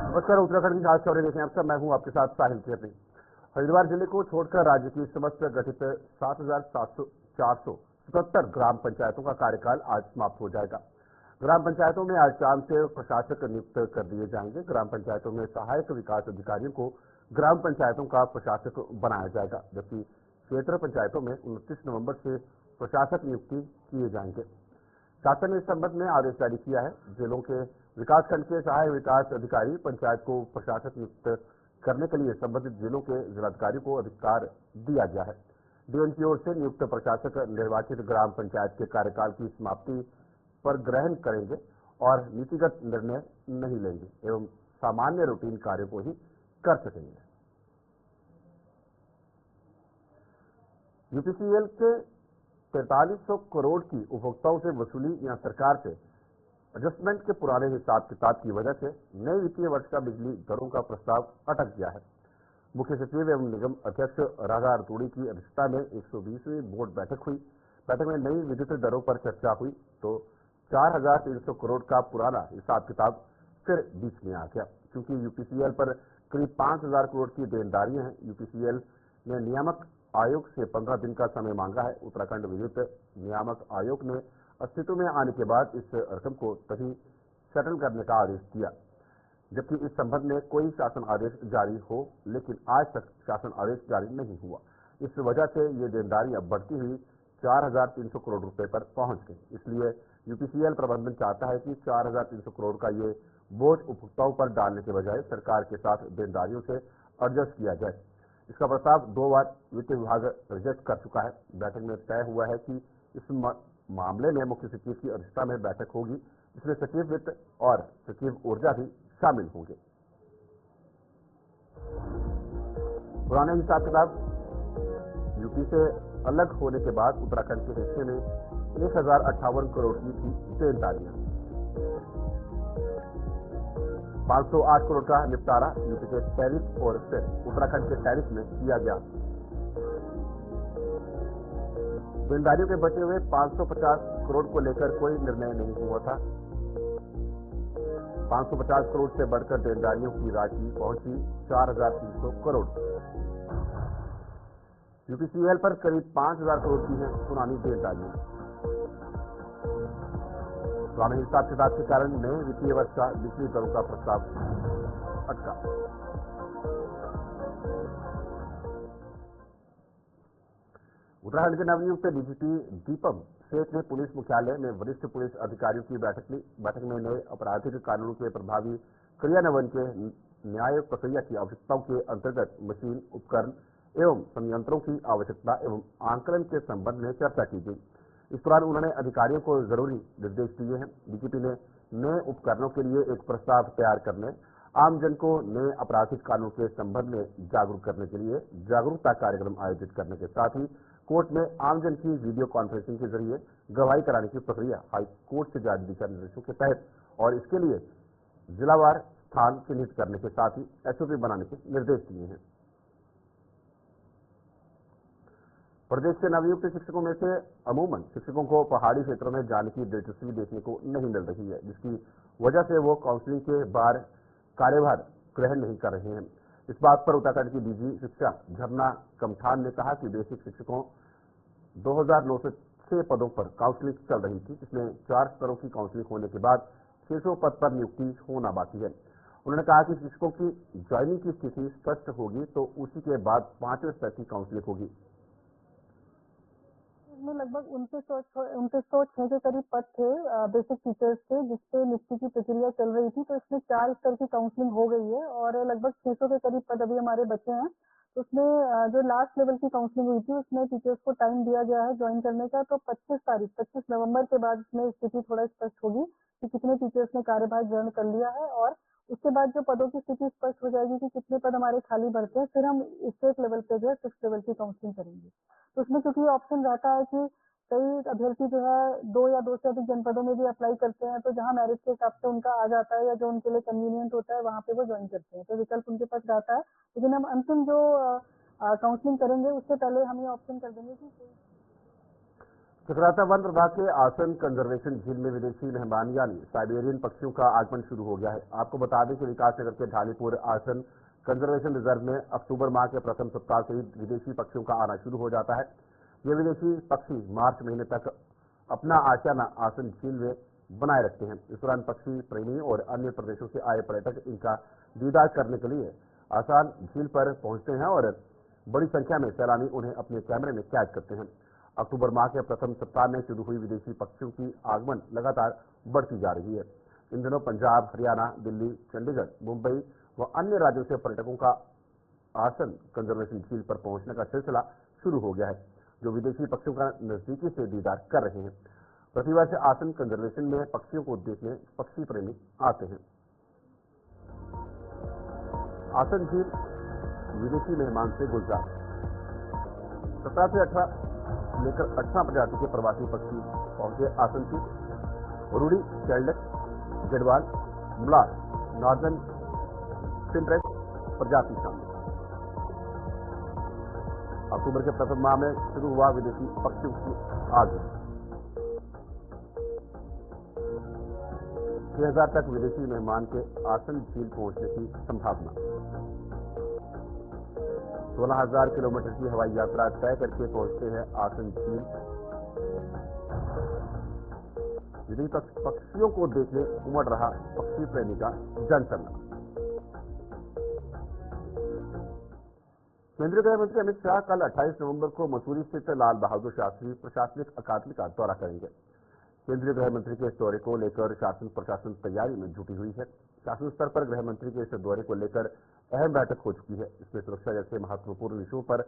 नमस्कार, उत्तराखंड की खास खबरें देखें। अब मैं हूं आपके साथ साहिल केरनी। हरिद्वार जिले को छोड़कर राज्य की समस्त गठित 7,477 ग्राम पंचायतों का कार्यकाल आज समाप्त हो जाएगा। ग्राम पंचायतों में आज शाम से प्रशासक नियुक्त कर दिए जाएंगे। ग्राम पंचायतों में सहायक विकास अधिकारियों को ग्राम पंचायतों का प्रशासक बनाया जाएगा, जबकि क्षेत्र पंचायतों में 29 नवंबर से प्रशासक नियुक्ति किए जाएंगे। शासन ने इस संबंध में आदेश जारी किया है। जिलों के विकासखंड के सहायक विकास अधिकारी पंचायत को प्रशासक नियुक्त करने के लिए संबंधित जिलों के जिलाधिकारी को अधिकार दिया गया है। डीएम की ओर से नियुक्त प्रशासक निर्वाचित ग्राम पंचायत के कार्यकाल की समाप्ति पर ग्रहण करेंगे और नीतिगत निर्णय नहीं लेंगे एवं सामान्य रूटीन कार्यों को ही कर सकेंगे। यूपीसीएल के 4300 करोड़ की उपभोक्ताओं से वसूली या सरकार से एडजस्टमेंट के पुराने हिसाब किताब की वजह से नए वित्तीय वर्ष का बिजली दरों का प्रस्ताव अटक गया है। मुख्य सचिव एवं निगम अध्यक्ष राधा रतूड़ी की अध्यक्षता में 120वीं बोर्ड बैठक हुई। बैठक में नई विद्युत दरों पर चर्चा हुई तो 4300 करोड़ का पुराना हिसाब किताब फिर बीच में आ गया। क्योंकि यूपीसीएल पर करीब 5000 करोड़ की देनदारियां हैं, यूपीसीएल ने नियामक आयोग से 15 दिन का समय मांगा है। उत्तराखंड विद्युत नियामक आयोग ने अस्तित्व में आने के बाद इस रकम को तभी सेटल करने का आदेश दिया, जबकि इस संबंध में कोई शासन आदेश जारी हो, लेकिन आज तक शासन आदेश जारी नहीं हुआ। इस वजह से ये देनदारी अब बढ़ती हुई 4300 करोड़ रुपए पर पहुंच गई। इसलिए यूपीसीएल प्रबंधन चाहता है कि 4300 करोड़ का ये बोझ उपभोक्ताओं पर डालने के बजाय सरकार के साथ देनदारियों से एडजस्ट किया जाए। इसका प्रस्ताव 2 बार वित्त विभाग रिजेक्ट कर चुका है। बैठक में तय हुआ है कि इस मामले में मुख्य सचिव की अध्यक्षता में बैठक होगी, जिसमें सचिव वित्त और सचिव ऊर्जा भी शामिल होंगे। पुराने हिसाब किताब यूपी से अलग होने के बाद उत्तराखंड के हिस्से में 1058 करोड़ की थी देनदारियां। 508 करोड़ का निपटारा यूपी के टैरिफ और फिर उत्तराखंड के टैरिफ में किया गया। देनदारियों के बचे हुए 550 करोड़ को लेकर कोई निर्णय नहीं हुआ था। 550 करोड़ से बढ़कर देनदारियों की राशि पहुंची 4300 करोड़। यूपीसीएल पर करीब 5000 करोड़ की है पुरानी देनदारियां। पुराने हिसाब किताब के कारण नए वित्तीय वर्ष का बिजली दरों का प्रस्ताव अटका। उत्तराखंड के नवनियुक्त डीजीपी दीपम सेठ ने पुलिस मुख्यालय में वरिष्ठ पुलिस अधिकारियों की बैठक ली। बैठक में नए आपराधिक कानून के प्रभावी क्रियान्वयन के न्याय प्रक्रिया की आवश्यकताओं के अंतर्गत मशीन, उपकरण एवं संयंत्रों की आवश्यकता एवं आंकलन के संबंध में चर्चा की गई। इस दौरान उन्होंने अधिकारियों को जरूरी निर्देश दिए हैं। डीजीपी ने नए उपकरणों के लिए एक प्रस्ताव तैयार करने, आमजन को नए आपराधिक कानून के संबंध में जागरूक करने के लिए जागरूकता कार्यक्रम आयोजित करने के साथ ही कोर्ट में आमजन की वीडियो कॉन्फ्रेंसिंग के जरिए गवाही कराने की प्रक्रिया हाई कोर्ट से जारी दिशा निर्देशों के तहत और इसके लिए जिलावार स्थान चिन्हित करने के साथ ही एसओपी बनाने के निर्देश दिए हैं। प्रदेश के नवनियुक्त शिक्षकों में से अमूमन शिक्षकों को पहाड़ी क्षेत्रों में जाने की दिलचस्पी देखने को नहीं मिल रही है, जिसकी वजह से वो काउंसलिंग के बार कार्यभार ग्रहण नहीं कर रहे हैं। इस बात पर उत्तराखंड की डीजी शिक्षा झरना कमठान ने कहा कि बेसिक शिक्षकों 2906 पदों पर काउंसलिंग चल रही थी, जिसमें 4 स्तरों की काउंसलिंग होने के बाद 600 पद पर नियुक्ति होना बाकी है। उन्होंने कहा कि शिक्षकों की ज्वाइनिंग की स्थिति स्पष्ट होगी तो उसी के बाद 5वें स्तर की काउंसलिंग होगी। में लगभग 2906 के करीब पद थे बेसिक टीचर्स के, जिसपे नियुक्ति की प्रक्रिया चल रही थी। तो इसमें 4 स्तर की काउंसलिंग हो गई है और लगभग 600 के करीब पद अभी हमारे बचे हैं। तो उसमें जो लास्ट लेवल की काउंसलिंग हुई थी उसमें टीचर्स को टाइम दिया गया है ज्वाइन करने का। तो 25 नवंबर के बाद इसमें स्थिति थोड़ा स्पष्ट होगी कि कितने टीचर्स ने कार्यभार ग्रहण कर लिया है और उसके बाद जो पदों की स्थिति स्पष्ट हो जाएगी कि कितने पद हमारे खाली भरते हैं, फिर हम स्टेट लेवल पे जो है 6th लेवल की काउंसलिंग करेंगे। तो उसमें क्योंकि ऑप्शन रहता है कि कई अभ्यर्थी जो है 2 या 2 से अधिक जनपदों में भी अप्लाई करते हैं, तो जहां मेरिट के हिसाब से उनका आ जाता है या जो उनके लिए कन्वीनियंट होता है वहां पे वो ज्वाइन करते हैं। तो विकल्प उनके पास रहता है, लेकिन हम अंतिम जो काउंसलिंग करेंगे उससे पहले हम ये ऑप्शन कर देंगे कि चक्राता वन प्रभाग के आसन कंजर्वेशन झील में विदेशी मेहमान यानी साइबेरियन पक्षियों का आगमन शुरू हो गया है। आपको बता दें कि विकासनगर के ढालीपुर आसन कंजर्वेशन रिजर्व में अक्टूबर माह के प्रथम सप्ताह से ही विदेशी पक्षियों का आना शुरू हो जाता है। ये विदेशी पक्षी मार्च महीने तक अपना आशियाना आसन झील में बनाए रखते हैं। इस दौरान पक्षी प्रेमी और अन्य प्रदेशों से आए पर्यटक इनका दीदार करने के लिए आसान झील पर पहुंचते हैं और बड़ी संख्या में सैलानी उन्हें अपने कैमरे में कैद करते हैं। अक्टूबर माह के प्रथम सप्ताह में शुरू हुई विदेशी पक्षियों की आगमन लगातार बढ़ती जा रही है। इन दिनों पंजाब, हरियाणा, दिल्ली, चंडीगढ़, मुंबई व अन्य राज्यों से पर्यटकों का आसन कंजर्वेशन झील पर पहुंचने का सिलसिला शुरू हो गया है, जो विदेशी पक्षियों का नजदीकी से दीदार कर रहे हैं। प्रतिवर्ष आसन कंजर्वेशन में पक्षियों को देखने पक्षी प्रेमी आते हैं। आसन झील विदेशी मेहमान से गुलजार। 17 से 18 लेकर 18 प्रजाति के प्रवासी पक्षी पहुंचे आसन झील। रूडी, शेल्डक, गढ़वाल, मुलार, नॉर्दर्न सिंड्रेस प्रजाति शामिल। अक्टूबर के प्रथम माह में शुरू हुआ विदेशी पक्षियों की आगमन। 6,000 तक विदेशी मेहमान के आसन झील पहुंचने की संभावना। 16,000 किलोमीटर की हवाई यात्रा तय करके पहुंचते हैं आसन झील। विदेशी पक्षियों को देखने उमड़ रहा पक्षी प्रेमी का जनसमूह। केंद्रीय गृह मंत्री अमित शाह कल 28 नवंबर को मसूरी स्थित लाल बहादुर शास्त्री प्रशासनिक अकादमी का दौरा करेंगे। केंद्रीय गृह मंत्री के इस दौरे को लेकर शासन प्रशासन तैयारी में जुटी हुई है। शासन स्तर पर गृह मंत्री के इस दौरे को लेकर अहम बैठक हो चुकी है। इसमें सुरक्षा जैसे महत्वपूर्ण विषयों पर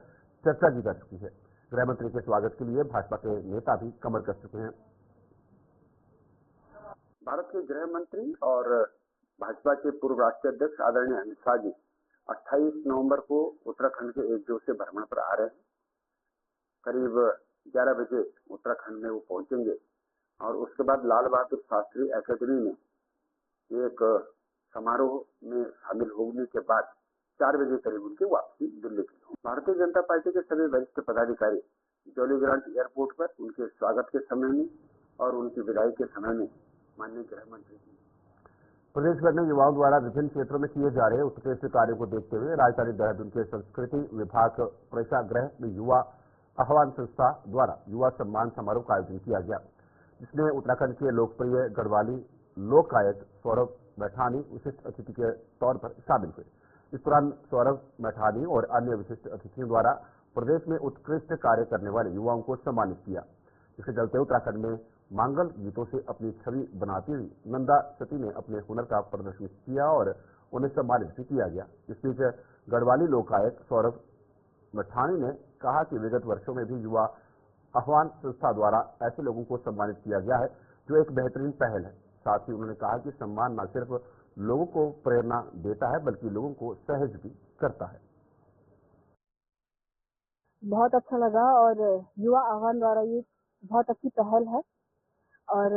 चर्चा की जा चुकी है। गृह मंत्री के स्वागत के लिए भाजपा के नेता भी कमर कस चुके हैं। भारत के गृह मंत्री और भाजपा के पूर्व राष्ट्रीय अध्यक्ष आदरणीय अमित शाह जी 28 नवंबर को उत्तराखंड के एक दिवसीय भ्रमण पर आ रहे हैं। करीब 11 बजे उत्तराखंड में वो पहुंचेंगे और उसके बाद लाल बहादुर शास्त्री अकादमी में एक समारोह में शामिल होने के बाद 4 बजे करीब उनकी वापसी दिल्ली की होगी। भारतीय जनता पार्टी के सभी वरिष्ठ पदाधिकारी जॉली ग्रांट एयरपोर्ट पर उनके स्वागत के समय में और उनकी विदाई के समय में माननीय गृह मंत्री जी। प्रदेश भर में युवाओं द्वारा विभिन्न क्षेत्रों में किए जा रहे उत्कृष्ट कार्यों को देखते हुए राजधानी देहरादून के संस्कृति विभाग प्रेक्षागृह में युवा आह्वान संस्था द्वारा युवा सम्मान समारोह का आयोजन किया गया, जिसमें उत्तराखंड के लोकप्रिय गढ़वाली लोक गायक सौरभ मैठानी विशिष्ट अतिथि के तौर पर शामिल हुए। इस दौरान सौरभ मैठानी और अन्य विशिष्ट अतिथियों द्वारा प्रदेश में उत्कृष्ट कार्य करने वाले युवाओं को सम्मानित किया। इसके चलते उत्तराखंड में मांगल गीतों से अपनी छवि बनाती हुई नंदा सती ने अपने हुनर का प्रदर्शन किया और उन्हें सम्मानित भी किया गया। इस बीच गढ़वाली लोक गायक सौरभ मैठानी ने कहा कि विगत वर्षों में भी युवा आह्वान संस्था द्वारा ऐसे लोगों को सम्मानित किया गया है जो एक बेहतरीन पहल है। साथ ही उन्होंने कहा कि सम्मान न सिर्फ लोगों को प्रेरणा देता है बल्कि लोगों को सहज भी करता है। बहुत अच्छा लगा और युवा आह्वान द्वारा ये बहुत अच्छी पहल है और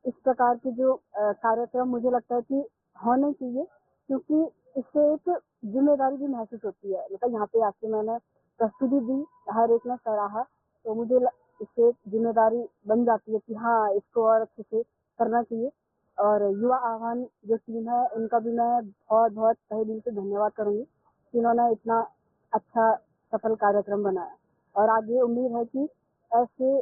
इस प्रकार के जो कार्यक्रम मुझे लगता है कि होने चाहिए, क्योंकि इससे एक जिम्मेदारी भी महसूस होती है। मतलब यहाँ पे आके मैंने प्रस्तुति दी, हर एक ने सराहा, तो मुझे इससे एक जिम्मेदारी बन जाती है कि हाँ इसको और अच्छे से करना चाहिए। और युवा आह्वान जो टीम है उनका भी मैं बहुत बहुत तहे दिल से धन्यवाद करूंगी कि उन्होंने इतना अच्छा सफल कार्यक्रम बनाया और आगे उम्मीद है कि ऐसे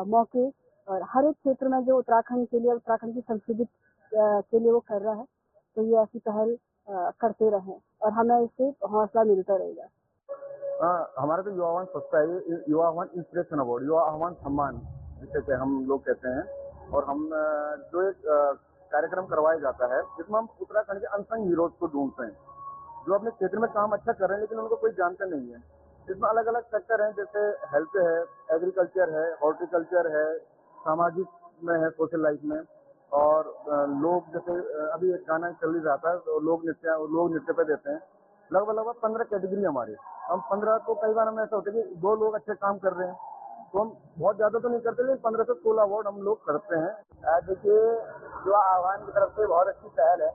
मौके और हर एक क्षेत्र में जो उत्तराखंड के लिए, उत्तराखंड की संस्कृति के लिए वो कर रहा है, तो ये ऐसी पहल करते रहें और हमें इससे हौसला मिलता रहेगा। हमारा तो युवा आह्वान संस्था है, युवा आह्वान इंस्पिरेशन अवार्ड, युवा आह्वान सम्मान जिसे हम लोग कहते हैं। और हम जो एक कार्यक्रम करवाया जाता है जिसमें हम उत्तराखंड के अनसंग हीरोज को ढूंढते हैं जो अपने क्षेत्र में काम अच्छा कर रहे हैं लेकिन उनको कोई जानता नहीं है। इसमें अलग अलग सेक्टर हैं, जैसे हेल्थ है, एग्रीकल्चर है, हॉर्टिकल्चर है, सामाजिक में है, सोशल लाइफ में, और लोग जैसे अभी एक गाना चल ही रहा था तो लोग नृत्य पे देते हैं। लगभग 15 कैटेगरी हमारे, हम 15 तो कई बार हमें ऐसा होता है कि 2 लोग अच्छे काम कर रहे हैं तो हम बहुत ज्यादा तो नहीं करते लेकिन 15 से 16 अवार्ड हम लोग करते हैं। देखिए जो आह्वान की तरफ से बहुत अच्छी पहल है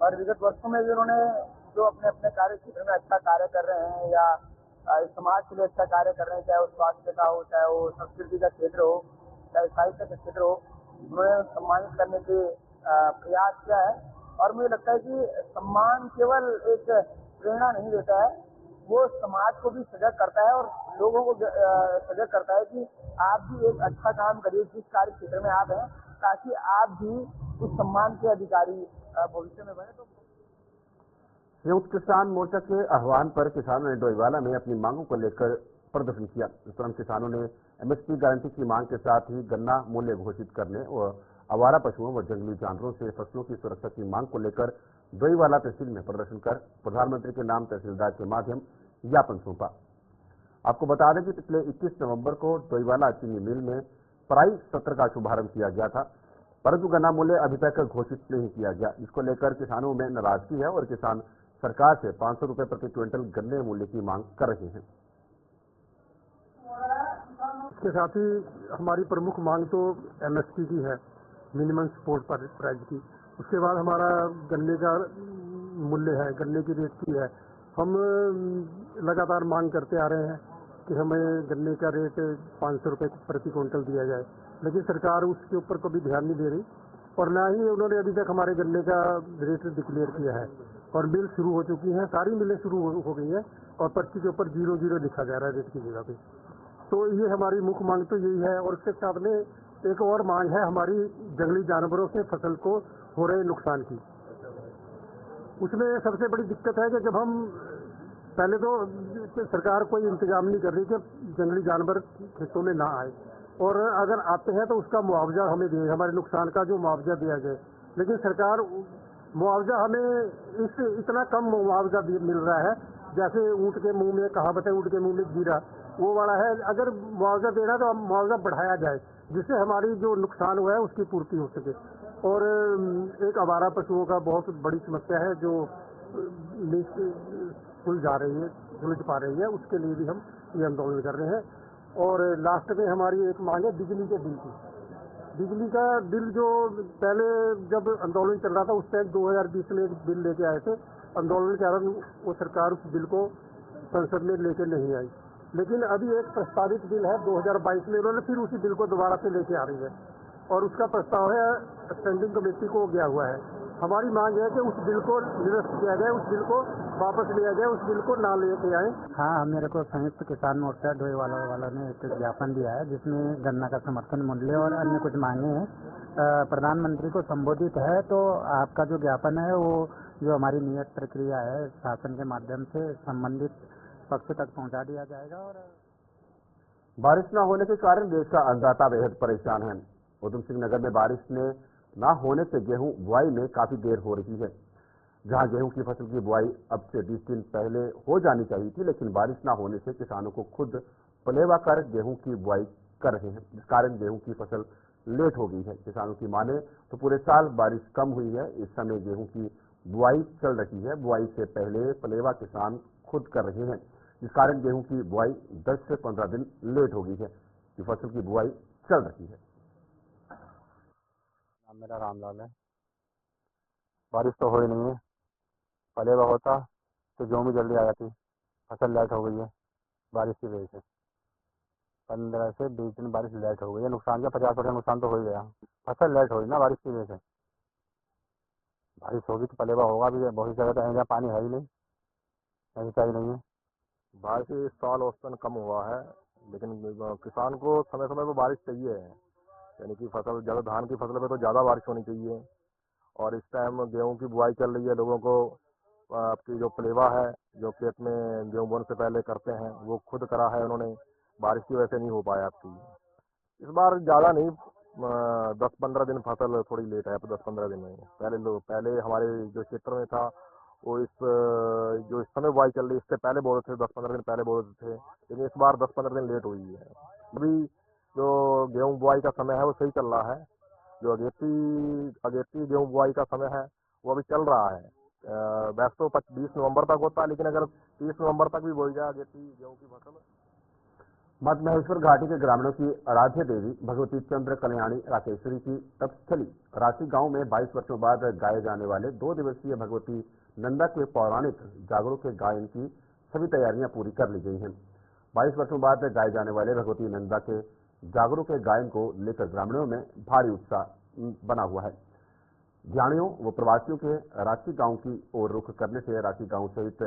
और विगत वर्षों में भी उन्होंने जो अपने अपने कार्य क्षेत्र में अच्छा कार्य कर रहे हैं या समाज के लिए अच्छा कार्य कर रहे हैं, चाहे वो स्वास्थ्य का हो, चाहे वो संस्कृति का क्षेत्र हो, चाहे साहित्य का क्षेत्र हो, उन्होंने सम्मानित करने के प्रयास किया है। और मुझे लगता है कि सम्मान केवल एक प्रेरणा नहीं देता है, वो समाज को भी सजग करता है और लोगों को सजग करता है कि आप भी एक अच्छा काम करिए जिस कार्य क्षेत्र में आप हैं, ताकि आप भी उस सम्मान के अधिकारी भविष्य में बने। तो संयुक्त किसान मोर्चा के आह्वान पर किसानों ने डोईवाला में अपनी मांगों को लेकर प्रदर्शन किया। इस दौरान किसानों ने एमएसपी गारंटी की मांग के साथ ही गन्ना मूल्य घोषित करने और आवारा पशुओं व जंगली जानवरों से फसलों की सुरक्षा की मांग को लेकर डोईवाला तहसील में प्रदर्शन कर प्रधानमंत्री के नाम तहसीलदार के माध्यम ज्ञापन सौंपा। आपको बता दें कि पिछले 21 नवंबर को डोईवाला चीनी मिल में पराई सत्र का शुभारंभ किया गया था, परंतु गन्ना मूल्य अभी तक घोषित नहीं किया गया। इसको लेकर किसानों में नाराजगी है और किसान सरकार से 500 रुपए प्रति क्विंटल गन्ने मूल्य की मांग कर रहे हैं। इसके साथ ही हमारी प्रमुख मांग तो एमएसपी की है, मिनिमम सपोर्ट प्राइस की। उसके बाद हमारा गन्ने का मूल्य है, गन्ने की रेट की है। हम लगातार मांग करते आ रहे हैं कि हमें गन्ने का रेट 500 रुपए प्रति क्विंटल दिया जाए, लेकिन सरकार उसके ऊपर कभी ध्यान नहीं दे रही और ना ही उन्होंने अभी तक हमारे गन्ने का रेट डिक्लेयर किया है। और मिल शुरू हो चुकी हैं, सारी मिलें शुरू हो गई हैं और पर्ची के ऊपर 0-0 लिखा जा रहा है रेट की जगह पे। तो ये हमारी मुख्य मांग तो यही है। और उसके साथ में एक और मांग है हमारी जंगली जानवरों से फसल को हो रहे नुकसान की। उसमें सबसे बड़ी दिक्कत है कि जब हम पहले तो सरकार कोई इंतजाम नहीं कर रही कि जंगली जानवर खेतों में ना आए, और अगर आते हैं तो उसका मुआवजा हमें दे, हमारे नुकसान का जो मुआवजा दिया जाए। लेकिन सरकार मुआवजा हमें इतना कम मुआवजा मिल रहा है, जैसे ऊँट के मुंह में कहावत है, ऊँट के मुंह में जीरा, वो वाला है। अगर मुआवजा देना तो मुआवजा बढ़ाया जाए जिससे हमारी जो नुकसान हुआ है उसकी पूर्ति हो सके। और एक आवारा पशुओं का बहुत बड़ी समस्या है जो सुलझ पा रही है, उसके लिए भी हम ये आंदोलन कर रहे हैं। और लास्ट में हमारी एक मांग है बिजली के बिल की। बिजली का बिल जो पहले जब आंदोलन चल रहा था उस टाइम 2020 में एक बिल लेके आए थे, आंदोलन के कारण वो सरकार उस बिल को संसद में लेके नहीं आई। लेकिन अभी एक प्रस्तावित बिल है 2022 में, उन्होंने फिर उसी बिल को दोबारा से लेके आ रही है और उसका प्रस्ताव है स्टैंडिंग कमेटी को गया हुआ है। हमारी मांग है कि उस बिल को निरस्त किया जाए, उस बिल को वापस लिया जाए, उस बिल को ना लेके आए। हाँ, मेरे को संयुक्त किसान मोर्चा डोईवाला वालों ने एक ज्ञापन दिया है जिसमें गन्ना का समर्थन मूल्य और अन्य कुछ मांगे हैं। प्रधानमंत्री को संबोधित है, तो आपका जो ज्ञापन है वो जो हमारी नियत प्रक्रिया है शासन के माध्यम से संबंधित पक्ष तक पहुंचा दिया जाएगा। और बारिश न होने के कारण देश का अन्नदाता बेहद परेशान है। उधम सिंह नगर में बारिश ने न होने से गेहूं बुआई में काफी देर हो रही है। जहां गेहूं की फसल की बुआई अब से 20 दिन पहले हो जानी चाहिए थी, लेकिन बारिश न होने से किसानों को खुद पलेवा कर गेहूं की बुआई कर रहे हैं, जिस कारण गेहूं की फसल लेट हो गई है। किसानों की माने तो पूरे साल बारिश कम हुई है। इस समय गेहूं की बुआई चल रही है। बुआई से पहले पलेवा किसान खुद कर रहे हैं, जिस कारण गेहूं की बुआई 10 से 15 दिन लेट हो गई है। कि फसल की बुआई चल रही है। मेरा रामलाल है। बारिश तो हो ही नहीं है, पलेवा होता तो गेहूं भी जल्दी आ जाती। फसल लेट हो गई है बारिश की वजह से। 15 से 20 दिन बारिश लेट हो गई है। नुकसान का 50% नुकसान तो हो ही गया। फसल लेट हो रही ना बारिश की वजह से। बारिश होगी तो पलेवा होगा भी। बहुत जगह तो जहाँ पानी है ही नहीं, सिंचाई नहीं है। बारिश इस साल औसतन कम हुआ है, लेकिन किसान को समय समय पर बारिश चाहिए है। यानी कि फसल ज़्यादा धान की फसल में तो ज़्यादा बारिश होनी चाहिए। और इस टाइम गेहूं की बुआई चल रही है। लोगों को आपकी जो पलेवा है जो खेत में गेहूं बोने से पहले करते हैं वो खुद करा है उन्होंने। बारिश की वजह से नहीं हो पाया आपकी। इस बार ज़्यादा नहीं, 10-15 दिन फसल थोड़ी लेट है। 10-15 दिन में पहले हमारे जो क्षेत्र में था वो जो इस समय बुआई चल रही है इससे पहले बोल रहे थे, 10-15 दिन पहले बोल रहे थे, लेकिन इस बार 10-15 दिन लेट हुई है। अभी जो गेहूं बुआई का समय है वो सही चल रहा है। जो अगेती गेहूं बुआई का समय है वो अभी चल रहा है। वैसे तो 20 नवंबर तक होता है, लेकिन अगर 30 नवंबर तक भी बोई जाए अगेती गेहूं की फसल। मध्य महेश्वर घाटी के ग्रामीणों की आराध्य देवी भगवती चंद्र कल्याणी राकेश्वरी की तपस्थली राशि गांव में 22 वर्षों बाद गाए जाने वाले 2 दिवसीय भगवती नंदा के पौराणिक जागरों के गायन की सभी तैयारियां पूरी कर ली गई हैं। 22 वर्षों बाद गाए जाने वाले भगवती नंदा के जागरूक गायन को लेकर ग्रामीणों में भारी उत्साह बना हुआ है। ज्ञानियों व प्रवासियों के रांची गांव की ओर रुख करने से रांची गांव सहित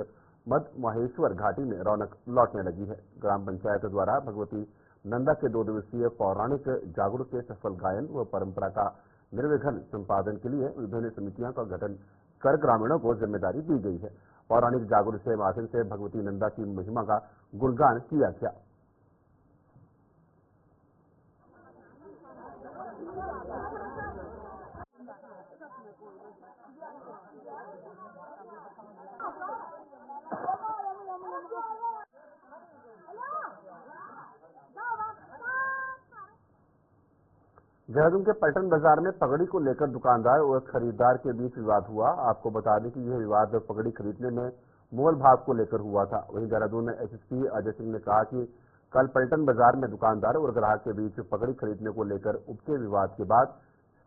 मध्य महेश्वर घाटी में रौनक लौटने लगी है। ग्राम पंचायत द्वारा भगवती नंदा के 2 दिवसीय पौराणिक जागरूक के सफल गायन व परंपरा का निर्विघ्न संपादन के लिए विभिन्न समितियों का गठन कर ग्रामीणों को जिम्मेदारी दी गई है। पौराणिक जागरूक के माध्यम से भगवती नंदा की महिमा का गुणगान किया गया। देहरादून के पलटन बाजार में पगड़ी को लेकर दुकानदार और खरीदार के बीच विवाद हुआ। आपको बता दें कि यह विवाद पगड़ी खरीदने में मोल भाव को लेकर हुआ था। वहीं देहरादून में एसएसपी अजय सिंह ने कहा कि कल पलटन बाजार में दुकानदार और ग्राहक के बीच पगड़ी खरीदने को लेकर उपजे विवाद के बाद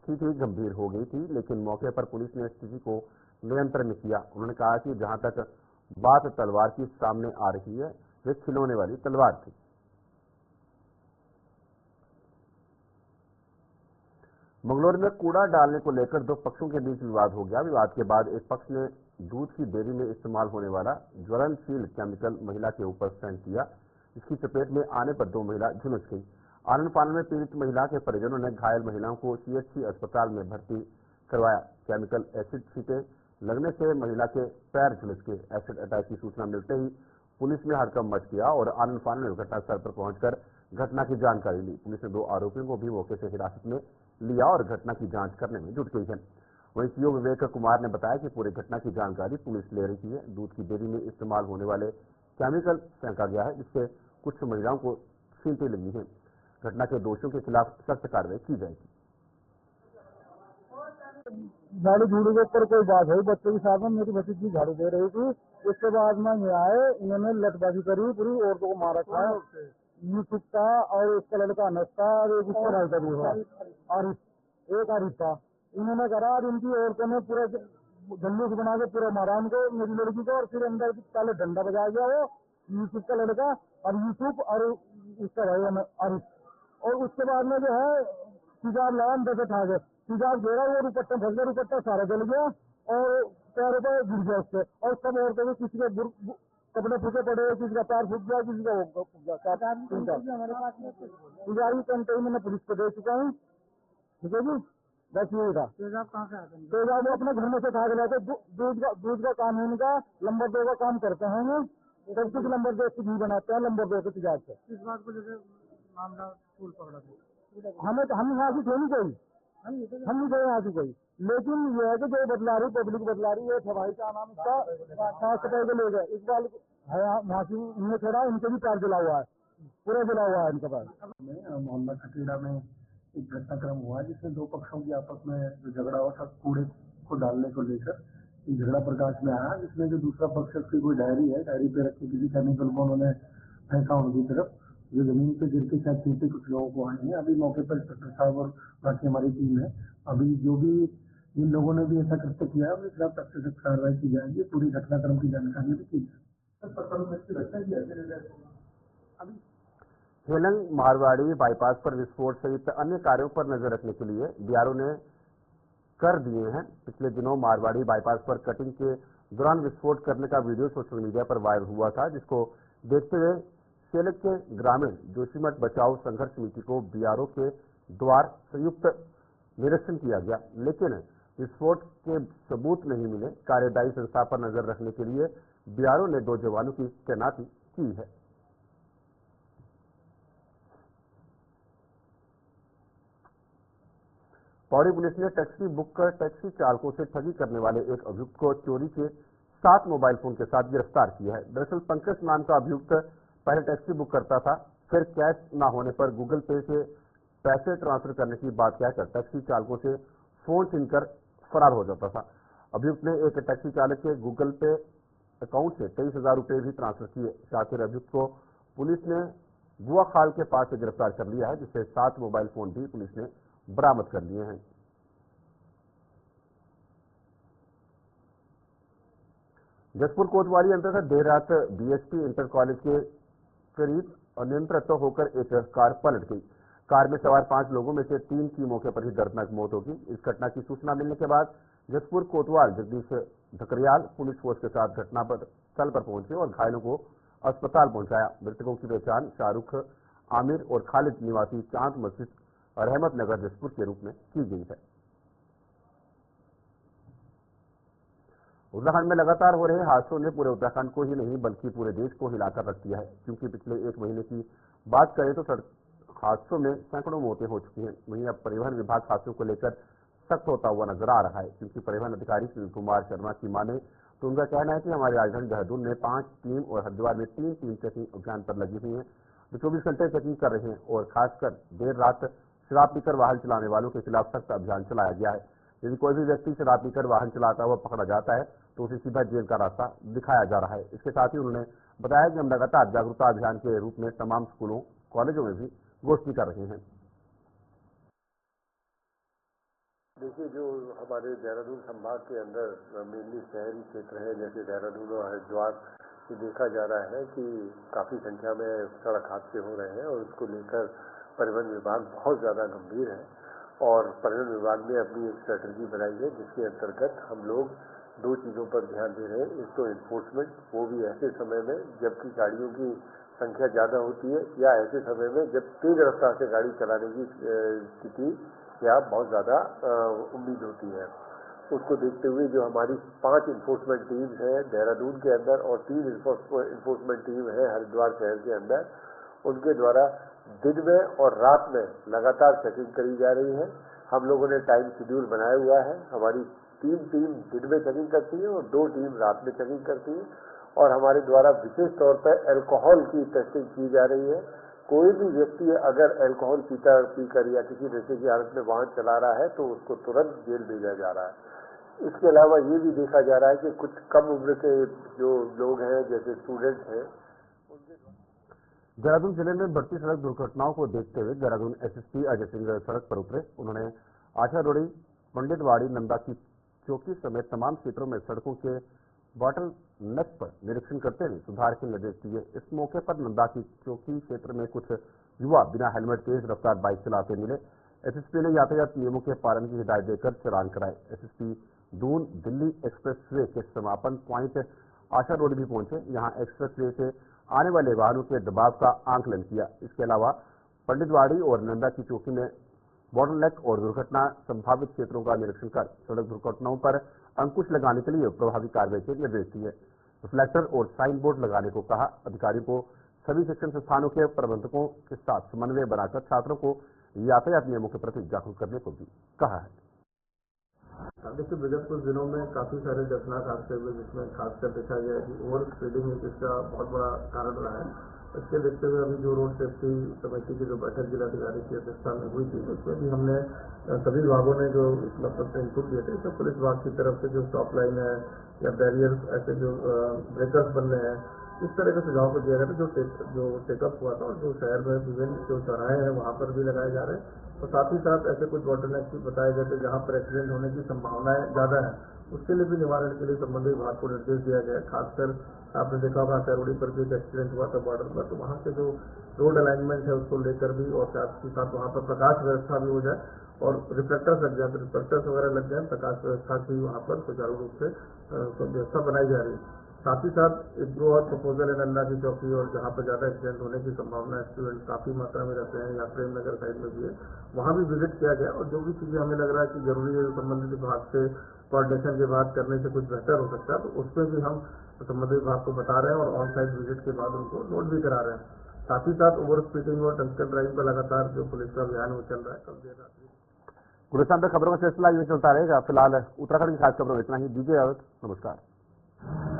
स्थिति गंभीर हो गई थी, लेकिन मौके पर पुलिस ने स्थिति को नियंत्रण में किया। उन्होंने कहा कि जहां तक बात तलवार की सामने आ रही है, वे खिलौने वाली तलवार थी। मंगलौर में कूड़ा डालने को लेकर 2 पक्षों के बीच विवाद हो गया। विवाद के बाद एक पक्ष ने दूध की डेयरी में इस्तेमाल होने वाला ज्वलनशील केमिकल महिला के ऊपर फेंक दिया। इसकी चपेट में आने पर 2 महिला झुलस गई। आनन फानन में पीड़ित महिला के परिजनों ने घायल महिलाओं को सीएचसी अस्पताल में भर्ती करवाया। केमिकल एसिड छींटे लगने से महिला के पैर झुलस गए। एसिड अटैक की सूचना मिलते ही पुलिस में हड़कंप मच गया और आनन फानन ने घटनास्थल पर पहुंचकर घटना की जानकारी ली। पुलिस ने 2 आरोपियों को भी मौके से हिरासत में लिया और घटना की जांच करने में जुट गई है। वहीं सीओ विवेक कुमार ने बताया कि पूरी घटना की जानकारी पुलिस ले रही है। दूध की डेयरी में इस्तेमाल होने वाले केमिकल फेंका गया है, जिससे कुछ महिलाओं को छींटे लगी हैं। घटना के दोषियों के खिलाफ सख्त कार्रवाई की जाएगी। झाड़ू झूड़ू के ऊपर कोई बात है, बच्चों के साथ में मेरी भतीजी झाड़ू दे रही थी। उसके बाद में ये आए, इन्होंने लटबाजी करी, पूरी औरतों को मारा था। यूसुफ का और उसका लड़का अनस का और एक उसका लड़का भी हुआ और एक आरिफ था। इन्होंने करा और इनकी औरतों ने पूरा जल्लूस बना के पूरा मारा उनको, मेरी लड़की को, और फिर अंदर पहले डंडा बजा गया वो यूसुफ का लड़का और यूसुफ और उसका भाई आरिफ। और उसके बाद में जो है तेजाब लगा, अंदर से ठा गए, तेजाब घेरा, वो दुपट्टा फंस गया, दुपट्टा सारा जल गया और पैरों पर गिर गया उससे। और सब औरतों को किसी के कपड़े फूके पड़े, किसी का पैर फूक गया, किसी का फूक गया। पुजारी कंटे मैंने पुलिस को दे चुका हूँ। ठीक है जी, बस यही था। तेजाब कहाँ से आते हैं? तेजाब अपने घर में से खा के लाते। दूध का काम है इनका, नंबर 2 का काम करते हैं ये। सब कुछ नंबर 2 की घी बनाते हैं, नंबर 2 के तेजाब से। इस बात को जैसे मामला फूल पकड़ा था, हम यहाँ की थोड़ी कोई, हम नहीं गए यहाँ की कोई, लेकिन ये है कि जो बदला रही पब्लिक बदला रही है, सफाई का नाम इसका साफ सफाई के लोग है। इस बार वहाँ की इनने थोड़ा इनके भी पैर जला हुआ है, पूरा जला हुआ है इनके पास। मोहल्ला खटीड़ा में एक घटनाक्रम हुआ जिसमें 2 पक्षों की आपस में जो झगड़ा हुआ था कूड़े को डालने को लेकर, झगड़ा प्रकाश में आया, जिसमें जो दूसरा पक्ष की कोई डायरी है, डायरी पे रखी किसी केमिकल को उन्होंने फेंका उनकी तरफ, जो जमीन पे गिर के शायद चींटे कुछ लोगों को आई है। अभी मौके पर इंस्पेक्टर साहब और बाकी हमारी टीम है। अभी जो भी जिन लोगों ने भी ऐसा कृत्य किया है उनके खिलाफ सख्त से कार्रवाई की जाएगी। पूरी घटनाक्रम की जानकारी भी की जाएगी। हेलंग मारवाड़ी बाईपास पर विस्फोट सहित अन्य कार्यों पर नजर रखने के लिए बीआरओ ने कर दिए हैं। पिछले दिनों मारवाड़ी बाईपास पर कटिंग के दौरान विस्फोट करने का वीडियो सोशल मीडिया पर वायरल हुआ था, जिसको देखते हुए सेलक के ग्रामीण जोशीमठ बचाओ संघर्ष समिति को बीआरओ के द्वार संयुक्त निरीक्षण किया गया, लेकिन विस्फोट के सबूत नहीं मिले। कार्यदायी संस्था पर नजर रखने के लिए बीआरओ ने 2 जवानों की तैनाती की है। पौड़ी पुलिस ने टैक्सी बुक कर टैक्सी चालकों से ठगी करने वाले एक अभियुक्त को चोरी के 7 मोबाइल फोन के साथ गिरफ्तार किया है। दरअसल पंकज नाम का अभियुक्त पहले टैक्सी बुक करता था, फिर कैश न होने पर गूगल पे से पैसे ट्रांसफर करने की बात कहकर टैक्सी चालकों से फोन छीनकर फरार हो जाता था। अभियुक्त ने एक टैक्सी चालक के गूगल पे अकाउंट से 23,000 रुपये भी ट्रांसफर किए। शातिर अभियुक्त को पुलिस ने बुआ खाल के पास से गिरफ्तार कर लिया है, जिससे 7 मोबाइल फोन भी पुलिस ने बरामद कर लिए हैं। जसपुर कोतवाली अंतर्गत देर रात बीएसपी इंटर कॉलेज के करीब अनियंत्रित होकर एक कार पलट गई। कार में सवार 5 लोगों में से 3 की मौके पर ही दर्दनाक मौत होगी। इस घटना की सूचना मिलने के बाद जसपुर कोतवाल जगदीश धकरियाल पुलिस फोर्स के साथ घटना पर स्थल पर पहुंचे और घायलों को अस्पताल पहुंचाया। मृतकों की पहचान शाहरुख, आमिर और खालिद निवासी चांद मस्जिद रहमत नगर जसपुर के रूप में की गई है। उत्तराखंड में लगातार हो रहे हादसों ने पूरे उत्तराखंड को ही नहीं बल्कि पूरे देश को हिलाकर रख दिया है, क्योंकि पिछले 1 महीने की बात करें तो सड़क हादसों में सैकड़ों मौतें हो चुकी हैं। वहीं अब परिवहन विभाग हादसों को लेकर सख्त होता हुआ नजर आ रहा है, क्योंकि परिवहन अधिकारी सुनील कुमार शर्मा की माने तो उनका कहना है कि हमारी राजधानी देहरादून में 5 टीम और हरिद्वार में 3 टीम चेकिंग अभियान पर लगी हुई है, जो 24 घंटे चेकिंग कर रहे हैं और खासकर देर रात शराब पीकर वाहन चलाने वालों के खिलाफ सख्त अभियान चलाया गया है। यदि कोई भी व्यक्ति शराब पीकर वाहन चलाता हुआ पकड़ा जाता है तो उसे सीधा जेल का रास्ता दिखाया जा रहा है। इसके साथ ही उन्होंने बताया कि हम लगातार जागरूकता अभियान के रूप में तमाम स्कूलों, कॉलेजों में भी गोष्ठी कर रहे हैं। देखिए, जो हमारे देहरादून संभाग के अंदर मेनली शहरी क्षेत्र है, जैसे देहरादून और हरिद्वार, ये देखा जा रहा है कि काफ़ी संख्या में सड़क हादसे हो रहे हैं और उसको लेकर परिवहन विभाग बहुत ज़्यादा गंभीर है। और परिवहन विभाग ने अपनी एक स्ट्रेटजी बनाई है, जिसके अंतर्गत हम लोग 2 चीज़ों पर ध्यान दे रहे हैं। एक तो इन्फोर्समेंट, वो भी ऐसे समय में जबकि गाड़ियों की संख्या ज़्यादा होती है, या ऐसे समय में जब तेज रफ्तार से गाड़ी चलाने की स्थिति या बहुत ज़्यादा उम्मीद होती है। उसको देखते हुए जो हमारी 5 इन्फोर्समेंट टीम्स हैं देहरादून के अंदर और 3 इन्फोर्समेंट टीम है हरिद्वार शहर के अंदर, उनके द्वारा दिन में और रात में लगातार चेकिंग करी जा रही है। हम लोगों ने टाइम शेड्यूल बनाया हुआ है। हमारी 3 टीम दिन में चेकिंग करती है और 2 टीम रात में चेकिंग करती है। और हमारे द्वारा विशेष तौर पर अल्कोहल की टेस्टिंग की जा रही है। कोई भी व्यक्ति अगर अल्कोहल पीकर या किसी नशे की हालत में वाहन चला रहा है तो उसको तुरंत जेल भेजा जा रहा है। इसके अलावा ये भी देखा जा रहा है कि कुछ कम उम्र के जो लोग हैं, जैसे स्टूडेंट हैं, देहरादून जिले में बढ़ती सड़क दुर्घटनाओं को देखते हुए देहरादून एसएसपी अजय सिंह सड़क पर उतरे। उन्होंने आशा रोड़ी, पंडितवाड़ी, नंदा की चौकी समेत तमाम क्षेत्रों में सड़कों के बॉटल नेक पर निरीक्षण करते हुए सुधार के निर्देश दिए। इस मौके पर नंदा की चौकी क्षेत्र में कुछ युवा बिना हेलमेट तेज रफ्तार बाइक चलाते मिले। एसएसपी ने यातायात नियमों के पालन की हिदायत देकर चालान कराए। एसएसपी दून दिल्ली एक्सप्रेसवे के समापन पॉइंट आशा रोड भी पहुंचे। यहाँ एक्सप्रेसवे से आने वाले वाहनों के दबाव का आंकलन किया। इसके अलावा पंडितवाड़ी और नंदा की चौकी में बॉटलनेक और दुर्घटना संभावित क्षेत्रों का निरीक्षण कर सड़क दुर्घटनाओं पर अंकुश लगाने के लिए प्रभावी कार्रवाई के निर्देश दिए। रिफ्लेक्टर और साइन बोर्ड लगाने को कहा। अधिकारियों को सभी शिक्षण संस्थानों के प्रबंधकों के साथ समन्वय बनाकर छात्रों को यातायात नियमों के प्रति जागरूक करने को भी कहा है। देखिए, विगत कुछ दिनों में काफी सारे दर्दनाक हादसे हुए, जिसमें खासकर देखा गया कि ओवर स्पीडिंग एक इसका बहुत बड़ा कारण रहा है। इसके देखते हुए अभी जो रोड सेफ्टी कमेटी की जो बैठक जिलाधिकारी की अध्यक्षता में हुई थी, उसमें भी हमने सभी विभागों ने जो मतलब इनपुट दिए थे, तो पुलिस विभाग की तरफ से जो स्टॉप लाइन है या बैरियर ऐसे जो ब्रेकर्स बन रहे हैं, इस तरह के सुझाव को दिया गया था। जो टेकअप हुआ था और जो शहर में विभिन्न जो चौराहे हैं वहाँ पर भी लगाए जा रहे हैं। और साथ ही साथ ऐसे कुछ बॉटलनेक भी बताए गए थे जहाँ पर एक्सीडेंट होने की संभावनाएं ज़्यादा है, उसके लिए भी निवारण के लिए संबंधित विभाग को निर्देश दिया गया। खासकर आपने देखा होगा सैरोड़ी पर भी एक एक्सीडेंट हुआ था बॉर्डर पर, तो वहाँ के जो रोड अलाइनमेंट है उसको लेकर भी और साथ ही साथ वहाँ पर प्रकाश व्यवस्था भी हो जाए और रिफ्लेक्टर्स लग जाए, तो रिफ्लेक्टर्स वगैरह लग जाए, प्रकाश व्यवस्था भी वहाँ पर सुचारू रूप से व्यवस्था बनाई जा रही है। साथ ही साथ एक दो और प्रपोजल है नंदा की चौकी और जहाँ पर ज़्यादा एक्सीडेंट होने की संभावना है, स्टूडेंट काफ़ी मात्रा में रहते हैं, या प्रेम नगर साइड में भी है, वहाँ भी विजिट किया गया। और जो भी चीज़ें हमें लग रहा है कि जरूरी है संबंधित विभाग से कोऑर्डिनेशन के बाद करने से कुछ बेहतर हो सकता है, तो उसमें भी हम संबंधित विभाग को बता रहे हैं और ऑन साइट विजिट के बाद उनको नोट भी करा रहे हैं। साथ ही साथ ओवर स्पीडिंग और ड्रंकन ड्राइविंग पर लगातार जो पुलिस का अभियान वो चल रहा है। कल देर रात गुरुस्थान पर खबरों का सिलसिला ये चलता रहेगा। फिलहाल उत्तराखंड की खास खबरों में इतना ही। दीजिए नमस्कार।